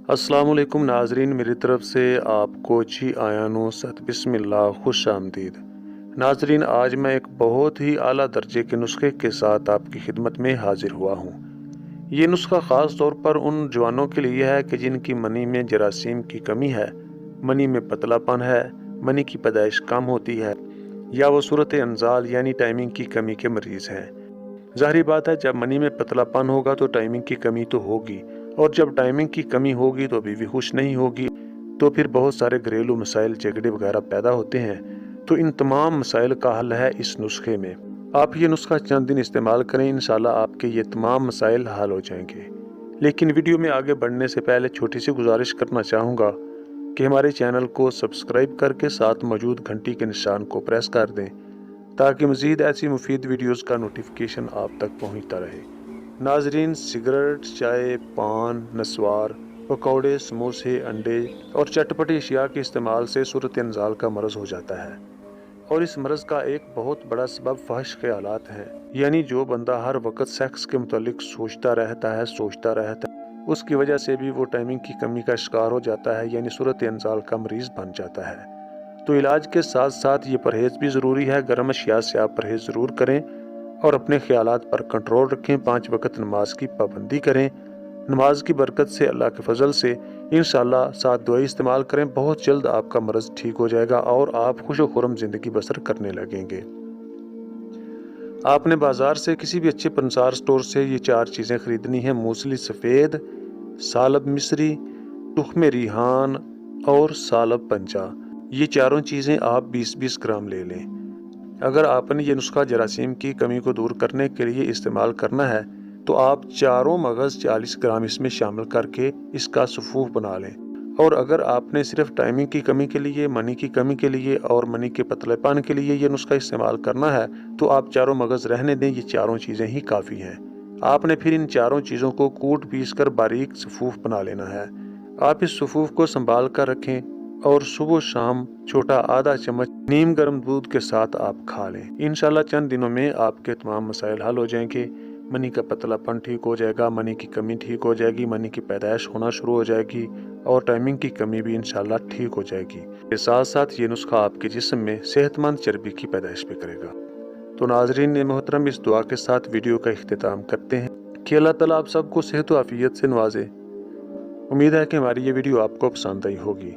السلام علیکم ناظرین، میری طرف سے آپ کو جی آیانو ست بسم اللہ خوش آمدید۔ ناظرین، آج میں ایک بہت ہی اعلیٰ درجے کے نسخے کے ساتھ آپ کی خدمت میں حاضر ہوا ہوں۔ یہ نسخہ خاص طور پر ان جوانوں کے لیے ہے کہ جن کی منی میں جراثیم کی کمی ہے، منی میں پتلا پن ہے، منی کی پیدائش کم ہوتی ہے، یا وہ صورت انزال یعنی ٹائمنگ کی کمی کے مریض ہیں۔ ظاہری بات ہے، جب منی میں پتلا پن ہوگا تو ٹائمنگ کی کمی تو ہوگی، اور جب ٹائمنگ کی کمی ہوگی تو بیوی خوش نہیں ہوگی، تو پھر بہت سارے گھریلو مسائل، جھگڑے وغیرہ پیدا ہوتے ہیں۔ تو ان تمام مسائل کا حل ہے اس نسخے میں۔ آپ یہ نسخہ چند دن استعمال کریں، انشاءاللہ آپ کے یہ تمام مسائل حل ہو جائیں گے۔ لیکن ویڈیو میں آگے بڑھنے سے پہلے چھوٹی سی گزارش کرنا چاہوں گا کہ ہمارے چینل کو سبسکرائب کر کے ساتھ موجود گھنٹی کے نشان کو پریس کر دیں تاکہ مزید ایسی مفید ویڈیوز کا نوٹیفیکیشن آپ تک پہنچتا رہے۔ ناظرین، سگریٹ، چائے، پان، نسوار، پکوڑے، سموسے، انڈے اور چٹپٹی اشیاء کے استعمال سے صورت انزال کا مرض ہو جاتا ہے، اور اس مرض کا ایک بہت بڑا سبب فحش خیالات ہیں۔ یعنی جو بندہ ہر وقت سیکس کے متعلق سوچتا رہتا ہے اس کی وجہ سے بھی وہ ٹائمنگ کی کمی کا شکار ہو جاتا ہے، یعنی صورت انزال کا مریض بن جاتا ہے۔ تو علاج کے ساتھ ساتھ یہ پرہیز بھی ضروری ہے۔ گرم اشیاء سے آپ پرہیز ضرور کریں اور اپنے خیالات پر کنٹرول رکھیں۔ 5 وقت نماز کی پابندی کریں۔ نماز کی برکت سے، اللہ کے فضل سے انشاءاللہ ساتھ دعائی استعمال کریں۔ بہت جلد آپ کا مرض ٹھیک ہو جائے گا اور آپ خوش و خرم زندگی بسر کرنے لگیں گے۔ آپ نے بازار سے کسی بھی اچھے پنسار سٹور سے یہ 4 چیزیں خریدنی ہیں: موسلی سفید، سالب مصری، تخم ریحان اور سالب پنجا۔ یہ چاروں چیزیں آپ 20-20 گرام لے لیں۔ اگر آپ نے یہ نسخہ جراثیم کی کمی کو دور کرنے کے لیے استعمال کرنا ہے تو آپ چاروں مغز 40 گرام اس میں شامل کر کے اس کا سفوف بنا لیں، اور اگر آپ نے صرف ٹائمنگ کی کمی کے لیے، منی کی کمی کے لیے اور منی کے پتلے پان کے لیے یہ نسخہ استعمال کرنا ہے تو آپ چاروں مغز رہنے دیں، یہ چاروں چیزیں ہی کافی ہیں۔ آپ نے پھر ان چاروں چیزوں کو کوٹ پیس کر باریک سفوف بنا لینا ہے۔ آپ اس سفوف کو سنبھال کر رکھیں اور صبح و شام چھوٹا آدھا چمچ نیم گرم دودھ کے ساتھ آپ کھا لیں۔ انشاءاللہ چند دنوں میں آپ کے تمام مسائل حل ہو جائیں گے۔ منی کا پتلا پن ٹھیک ہو جائے گا، منی کی کمی ٹھیک ہو جائے گی، منی کی پیدائش ہونا شروع ہو جائے گی، اور ٹائمنگ کی کمی بھی انشاءاللہ ٹھیک ہو جائے گی۔ کے ساتھ ساتھ یہ نسخہ آپ کے جسم میں صحت مند چربی کی پیدائش بھی کرے گا۔ تو ناظرین محترم، اس دعا کے ساتھ ویڈیو کا اختتام کرتے ہیں کہ اللہ تعالیٰ آپ سب کو صحت و عافیت سے نوازے۔ امید ہے کہ ہماری یہ ویڈیو آپ کو پسند آئی ہوگی۔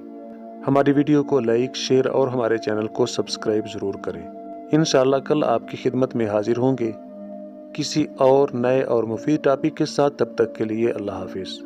ہماری ویڈیو کو لائک، شیئر اور ہمارے چینل کو سبسکرائب ضرور کریں۔ انشاءاللہ کل آپ کی خدمت میں حاضر ہوں گے کسی اور نئے اور مفید ٹاپک کے ساتھ۔ تب تک کے لیے اللہ حافظ۔